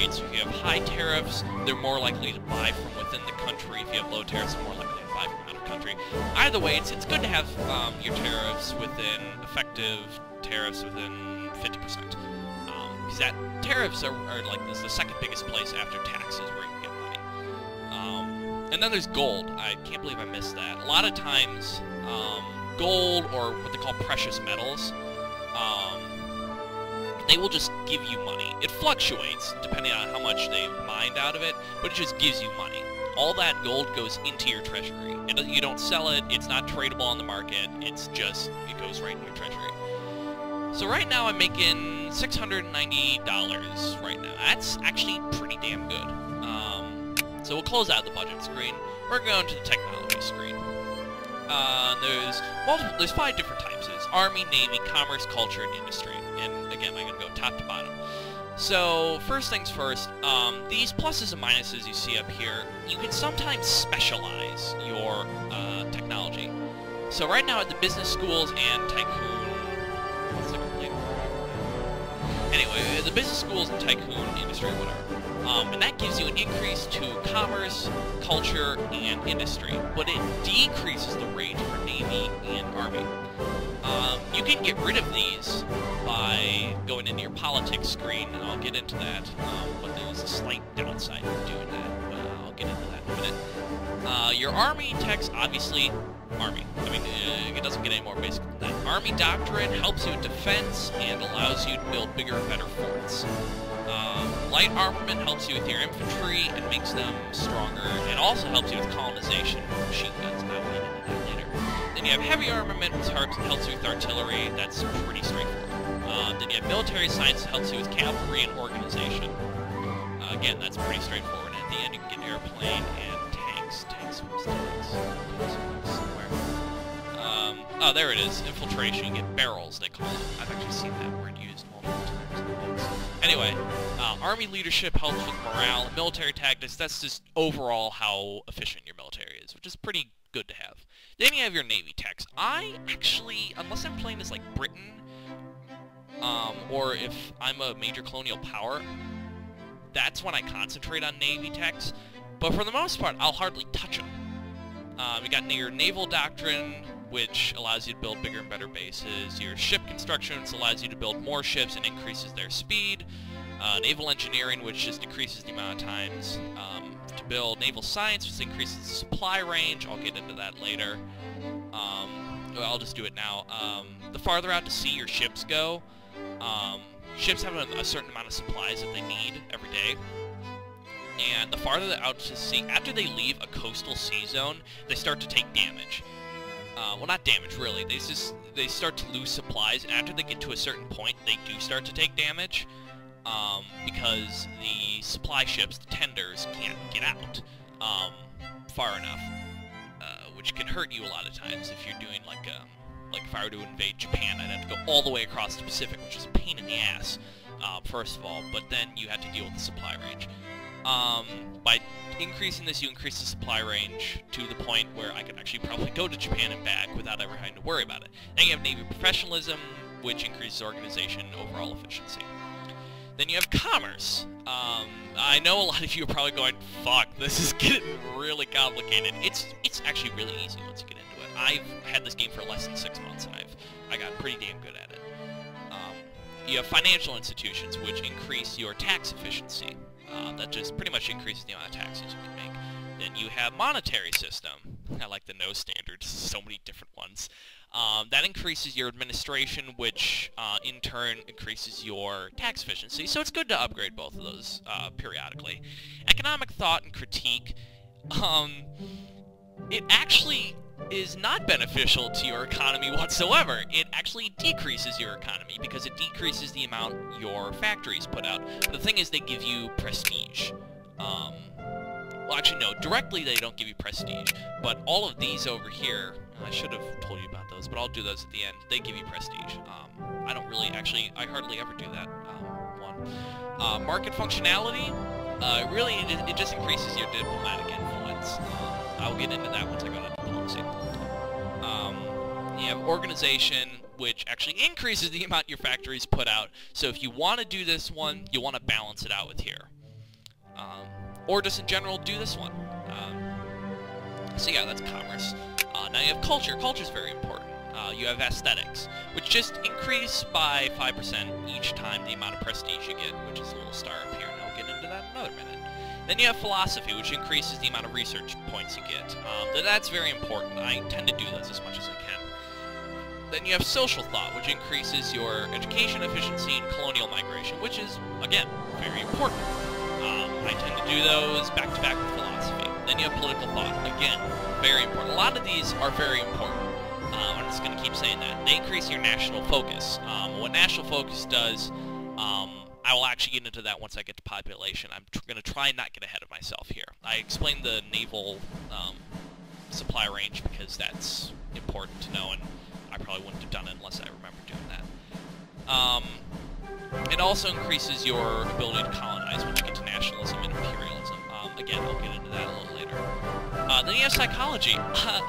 trade. So if you have high tariffs, they're more likely to buy from within the country. If you have low tariffs, they're more likely to buy from out of country. Either way, it's good to have your tariffs within effective tariffs within 50%. Because that tariffs are like this is the second biggest place after taxes where you can get money. And then there's gold. I can't believe I missed that. A lot of times, gold or what they call precious metals, they will just give you money. It fluctuates depending on how much they mined out of it, but it just gives you money. All that gold goes into your treasury. You don't sell it, it's not tradable on the market, it goes right in your treasury. So right now I'm making $690 right now. That's actually pretty damn good. So we'll close out the budget screen. We're going to the technology screen. There's 5 different types. There's Army, Navy, Commerce, Culture, and Industry. And again, I'm going to go top to bottom. So, first things first, these pluses and minuses you see up here, you can sometimes specialize your technology. So right now at the business schools and Tycoon... What's the complete... Anyway, the business schools and Tycoon industry, whatever. And that gives you an increase to Commerce, Culture, and Industry. But it decreases the range for Navy and Army. You can get rid of these by going into your politics screen, and I'll get into that, but there's a slight downside to doing that, but I'll get into that in a minute. Your Army techs, obviously, Army. I mean, it doesn't get any more basic than that. Army Doctrine helps you in defense and allows you to build bigger and better forts. Light Armament helps you with your infantry and makes them stronger, and also helps you with colonization, machine guns, and I'll get into that later. Then you have Heavy Armament, which helps you with artillery. That's pretty straightforward. Then you have Military Science, that helps you with cavalry and organization. Again, that's pretty straightforward. And at the end, you can get Airplane and Tanks. Where's tanks? Somewhere. Oh, there it is. Infiltration. You get barrels, they call them. I've actually seen that word used multiple times in the books. Anyway, Army Leadership helps with morale. Military Tactics, that's just overall how efficient your military is, which is pretty good to have. Then you have your Navy techs. I actually, unless I'm playing as like Britain, or if I'm a major colonial power, that's when I concentrate on Navy techs. But for the most part, I'll hardly touch them. We got your Naval Doctrine, which allows you to build bigger and better bases. Your Ship Construction, which allows you to build more ships and increases their speed. Naval Engineering, which just decreases the amount of times to build. Naval Science, which increases the supply range. I'll get into that later. I'll just do it now. The farther out to sea your ships go, ships have a certain amount of supplies that they need every day. And the farther out to sea, after they leave a coastal sea zone, they start to take damage. Well, not damage, really. They start to lose supplies, and after they get to a certain point, they do start to take damage. Because the supply ships, the tenders, can't get out far enough, which can hurt you a lot of times if you're doing like if I were to invade Japan, I'd have to go all the way across the Pacific, which is a pain in the ass, first of all, but then you have to deal with the supply range. By increasing this, you increase the supply range to the point where I could actually probably go to Japan and back without ever having to worry about it. Then you have Navy Professionalism, which increases organization and overall efficiency. Then you have Commerce. I know a lot of you are probably going, fuck, this is getting really complicated. It's actually really easy once you get into it. I've had this game for less than 6 months, and I got pretty damn good at it. You have Financial Institutions, which increase your tax efficiency. That just pretty much increases the amount of taxes you can make. Then you have Monetary System. I like the no standards, so many different ones. That increases your administration, which in turn increases your tax efficiency, so it's good to upgrade both of those periodically. Economic Thought and Critique. It actually is not beneficial to your economy whatsoever. It actually decreases your economy because it decreases the amount your factories put out. But the thing is, they give you prestige. Well, actually, no. Directly, they don't give you prestige. But all of these over here, I should have told you about those, but I'll do those at the end. They give you prestige. I don't really, actually, I hardly ever do that one. Market functionality, really, it just increases your diplomatic influence. I'll get into that once I go to diplomacy. You have organization, which actually increases the amount your factories put out. So if you want to do this one, you want to balance it out with here. Or just in general do this one. So yeah, that's commerce. Now you have culture. Culture is very important. You have aesthetics, which just increase by 5% each time the amount of prestige you get, which is a little star up here, and I'll get into that in another minute. Then you have philosophy, which increases the amount of research points you get. That's very important. I tend to do those as much as I can. Then you have social thought, which increases your education efficiency and colonial migration, which is, again, very important. I tend to do those back-to-back with philosophy. Then you have political thought, again, very important. A lot of these are very important. I'm just going to keep saying that. They increase your national focus. What national focus does, I will actually get into that once I get to population. I'm going to try and not get ahead of myself here. I explained the naval supply range because that's important to know, and I probably wouldn't have done it unless I remember doing that. It also increases your ability to colonize once you get to nationalism and imperialism. Again, I'll get into that a little later. Then you have psychology.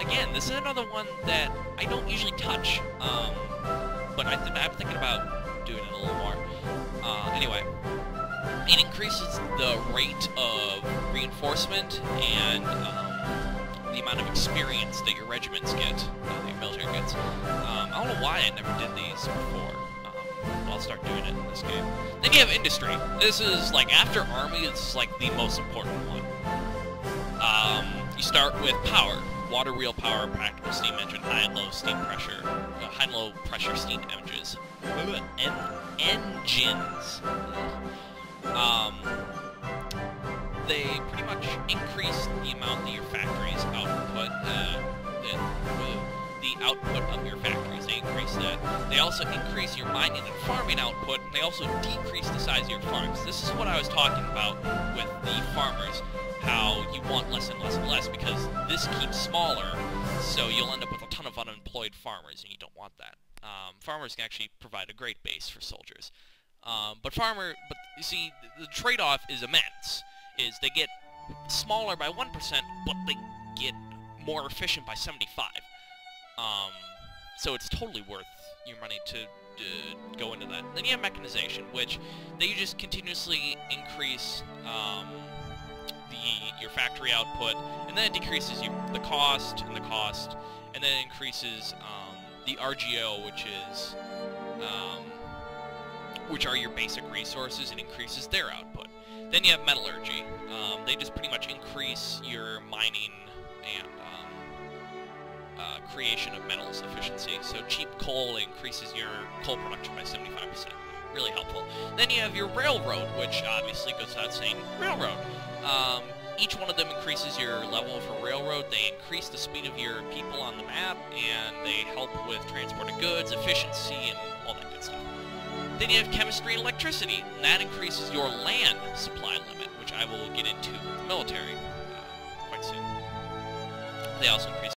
Again, this is another one that I don't usually touch, but I'm thinking about doing it a little more. Anyway, it increases the rate of reinforcement and the amount of experience that your regiments get, that your military gets. I don't know why I never did these before. I'll start doing it in this game. Then you have industry. This is, like, after army, this is, like, the most important one. You start with power. Water wheel power, practical steam engine, high and low steam pressure, high and low pressure steam engines. They pretty much increase the amount that your factories output, the output of your factories. They increase that. They also increase your mining and farming output, and they also decrease the size of your farms. This is what I was talking about with the farmers, how you want less and less and less because this keeps smaller, so you'll end up with a ton of unemployed farmers, and you don't want that. Farmers can actually provide a great base for soldiers. But you see, the trade-off is immense. They get smaller by 1%, but they get more efficient by 75. So it's totally worth your money to go into that. Then you have mechanization, which they just continuously increase your factory output, and then it decreases the cost, and then it increases the RGO, which are your basic resources, and increases their output. Then you have metallurgy. They just pretty much increase your mining and creation of metals efficiency. So cheap coal increases your coal production by 75%. Really helpful. Then you have your railroad, which obviously goes without saying, railroad. Each one of them increases your level for railroad. They increase the speed of your people on the map, and they help with transport of goods, efficiency, and all that good stuff. Then you have chemistry and electricity, and that increases your land supply limit, which I will get into with the military quite soon. They also increase